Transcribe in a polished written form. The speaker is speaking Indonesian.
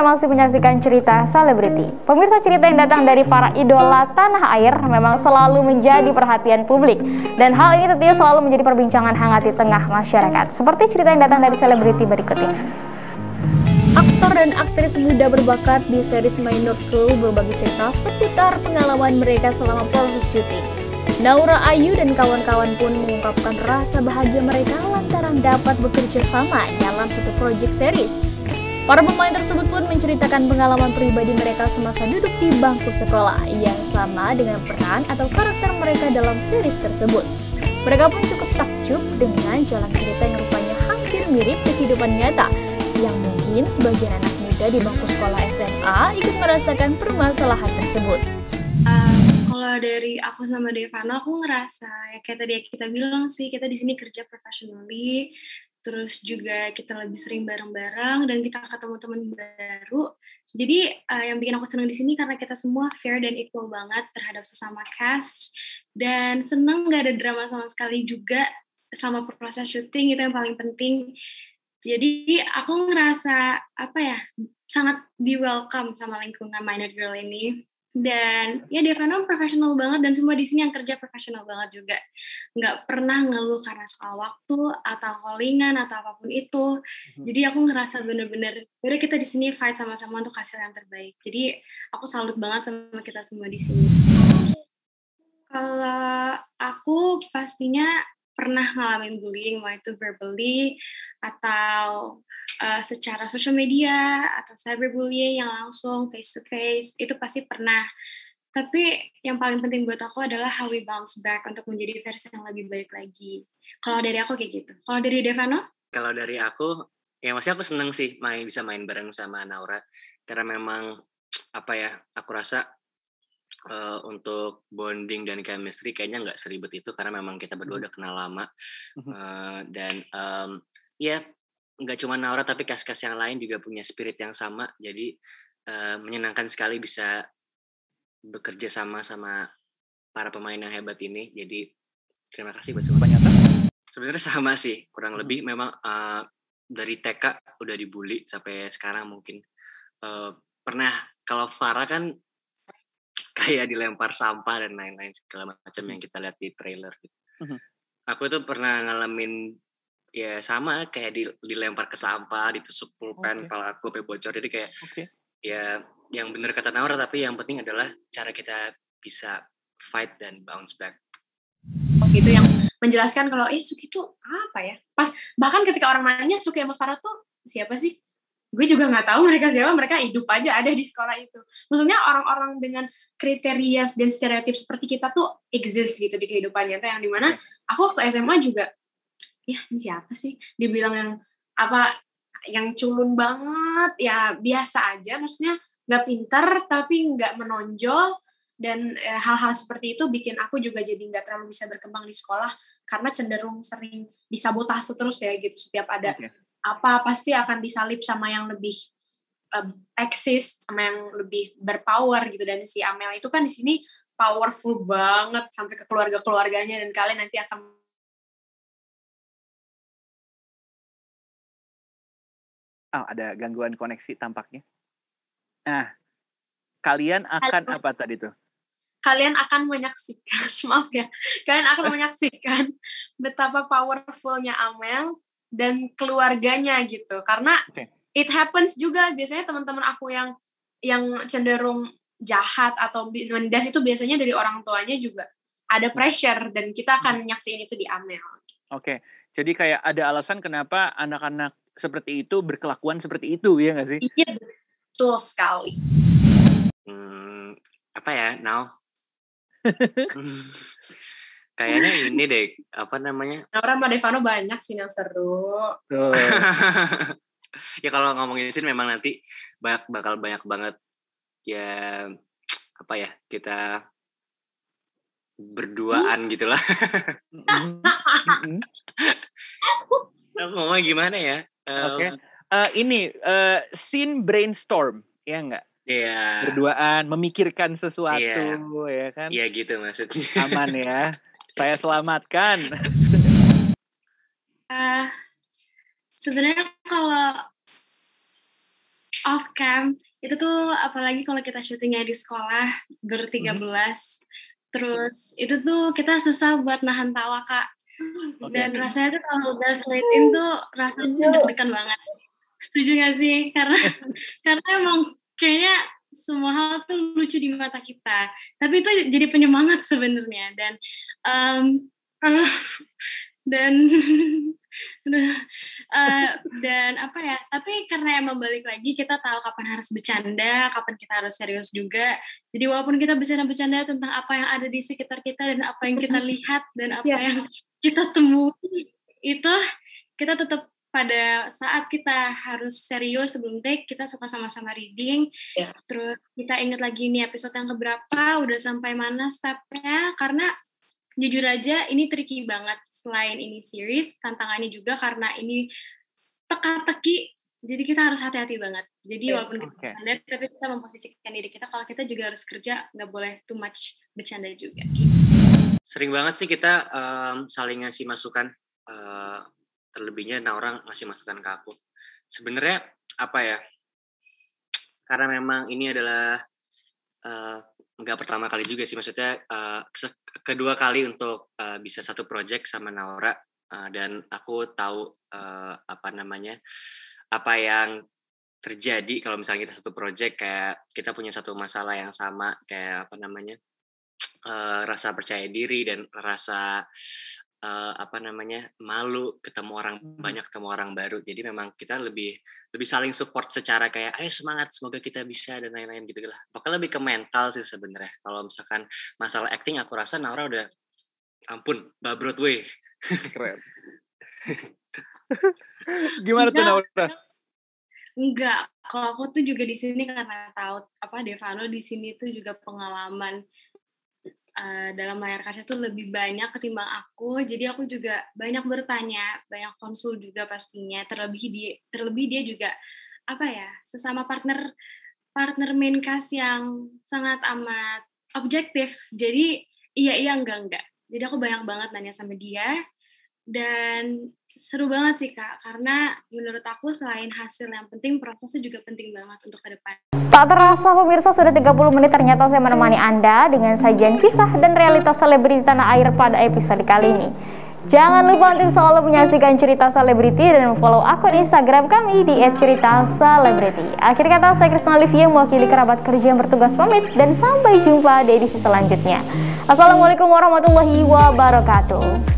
masih menyaksikan cerita selebriti. Pemirsa, cerita yang datang dari para idola tanah air memang selalu menjadi perhatian publik. Dan hal ini tentunya selalu menjadi perbincangan hangat di tengah masyarakat. Seperti cerita yang datang dari selebriti berikut ini. Aktor dan aktris muda berbakat di series Minor Role berbagi cerita seputar pengalaman mereka selama proses syuting. Naura Ayu dan kawan-kawan pun mengungkapkan rasa bahagia mereka lantaran dapat bekerja sama dalam satu proyek series. Para pemain tersebut pun menceritakan pengalaman pribadi mereka semasa duduk di bangku sekolah yang sama dengan peran atau karakter mereka dalam series tersebut. Mereka pun cukup takjub dengan jalan cerita yang rupanya hampir mirip di kehidupan nyata, yang mungkin sebagian anak muda di bangku sekolah SMA ikut merasakan permasalahan tersebut. Kalau dari aku sama Devano, aku ngerasa ya kayak tadi kita bilang sih, kita di sini kerja professionally, terus juga kita lebih sering bareng-bareng dan kita ketemu teman baru. Jadi yang bikin aku senang di sini karena kita semua fair dan equal banget terhadap sesama cast, dan seneng nggak ada drama sama sekali juga sama proses syuting, itu yang paling penting. Jadi aku ngerasa sangat di welcome sama lingkungan Minor Girl ini. Dan ya Devano profesional banget, dan semua di sini yang kerja profesional banget juga. Nggak pernah ngeluh karena soal waktu atau callingan atau apapun itu. Jadi aku ngerasa bener-bener udah kita di sini fight sama-sama untuk hasil yang terbaik. Jadi aku salut banget sama kita semua di sini. Kalau aku pastinya pernah ngalamin bullying, mau itu verbally atau secara social media atau cyberbullying yang langsung face to face, itu pasti pernah. Tapi yang paling penting buat aku adalah how we bounce back untuk menjadi versi yang lebih baik lagi. Kalau dari aku kayak gitu. Kalau dari Devano? Kalau dari aku, ya maksudnya aku seneng sih bisa main bareng sama Naura, karena memang aku rasa untuk bonding dan chemistry kayaknya nggak seribet itu, karena memang kita berdua udah kenal lama. Dan ya nggak cuma Naura tapi cast-cast yang lain juga punya spirit yang sama, jadi menyenangkan sekali bisa bekerja sama para pemain yang hebat ini. Jadi terima kasih buat semua. Sebenarnya sama sih, kurang lebih memang dari TK udah dibully sampai sekarang mungkin. Pernah, kalau Farah kan kayak dilempar sampah dan lain-lain segala macam yang kita lihat di trailer gitu. Aku tuh pernah ngalamin ya sama, kayak dilempar ke sampah, ditusuk pulpen, kepala aku sampai bocor. Jadi kayak ya yang bener kata Naura, tapi yang penting adalah cara kita bisa fight dan bounce back. Gitu yang menjelaskan kalau Suki tuh apa ya? Pas bahkan ketika orang nanya Suki sama Farah tuh siapa sih? Gue juga nggak tahu mereka siapa, mereka hidup aja ada di sekolah itu. Maksudnya orang-orang dengan kriteria dan stereotip seperti kita tuh exist gitu di kehidupan nyata, yang dimana aku waktu SMA juga, ya ini siapa sih? Dia bilang yang culun banget, ya biasa aja, maksudnya nggak pintar tapi nggak menonjol, dan hal-hal seperti itu bikin aku juga jadi nggak terlalu bisa berkembang di sekolah karena cenderung sering disabotase terus ya gitu. Setiap ada pasti akan disalip sama yang lebih eksis, sama yang lebih berpower gitu. Dan si Amel itu kan di sini powerful banget sampai ke keluarga-keluarganya, dan kalian nanti akan ada gangguan koneksi tampaknya. Nah, kalian akan apa tadi tuh? Kalian akan menyaksikan, maaf ya, kalian akan menyaksikan betapa powerfulnya Amel dan keluarganya gitu. Karena it happens juga, biasanya teman-teman aku yang cenderung jahat atau mendas itu biasanya dari orang tuanya juga ada pressure, dan kita akan nyaksiin itu di Amel. Jadi kayak ada alasan kenapa anak-anak seperti itu berkelakuan seperti itu, ya nggak sih? Iya, betul sekali. Now? Kayaknya ini deh, Naura sama Devano banyak sih yang seru. Ya kalau ngomongin sini memang nanti bakal banyak banget ya, kita berduaan gitulah. Aku ngomong gimana ya? Scene brainstorm, ya nggak? Iya. Berduaan, memikirkan sesuatu, ya kan? Iya gitu maksudnya. Aman ya, saya selamatkan. Sebenarnya kalau off cam itu tuh apalagi kalau kita syutingnya di sekolah ber-13, terus itu tuh kita susah buat nahan tawa Kak. Dan rasanya tuh kalau udah slate in tuh rasanya deg-degan banget. Setuju gak sih? Karena emang kayaknya semua hal tuh lucu di mata kita. Tapi itu jadi penyemangat sebenarnya. Dan apa ya? Tapi karena emang balik lagi kita tahu kapan harus bercanda, kapan kita harus serius juga. Jadi walaupun kita bercanda-bercanda tentang apa yang ada di sekitar kita dan apa yang kita lihat dan apa yang kita temui, itu kita tetap pada saat kita harus serius sebelum take, kita suka sama-sama reading. Terus kita ingat lagi nih episode yang keberapa, udah sampai mana stepnya, karena jujur aja ini tricky banget. Selain ini series, tantangannya juga karena ini teka-teki, jadi kita harus hati-hati banget. Jadi walaupun kita bercanda, tapi kita memposisikan diri kita kalau kita juga harus kerja, nggak boleh too much bercanda juga. Sering banget sih kita saling ngasih masukan, terlebihnya orang ngasih masukan ke aku. Sebenarnya apa ya? Karena memang ini adalah nggak pertama kali juga sih, maksudnya kedua kali untuk bisa satu project sama Naura, dan aku tahu apa yang terjadi kalau misalnya kita satu project, kayak kita punya satu masalah yang sama, kayak rasa percaya diri dan rasa malu ketemu orang baru. Jadi memang kita lebih saling support secara kayak ayo semangat, semoga kita bisa dan lain-lain gitu lah. Pokoknya lebih ke mental sih sebenarnya. Kalau misalkan masalah acting, aku rasa Naura udah ampun babrot weh. Keren. Gimana tuh Naura? Enggak, kalau aku tuh juga di sini karena tahu Devano di sini tuh juga pengalaman dalam layar kaca tuh lebih banyak ketimbang aku, jadi aku juga banyak bertanya, banyak konsul juga pastinya. Terlebih dia juga sesama partner main cast yang sangat amat objektif. Jadi iya enggak. Jadi aku banyak banget nanya sama dia, dan seru banget sih Kak, karena menurut aku selain hasil yang penting, prosesnya juga penting banget untuk ke depan. Tak terasa pemirsa, sudah 30 menit ternyata saya menemani Anda dengan sajian kisah dan realitas selebriti tanah air pada episode kali ini. Jangan lupa untuk selalu menyaksikan cerita selebriti dan follow akun Instagram kami di @cerita_selebriti. Akhir kata, saya Krisna Livia mewakili kerabat kerja yang bertugas pamit, dan sampai jumpa di edisi selanjutnya. Assalamualaikum warahmatullahi wabarakatuh.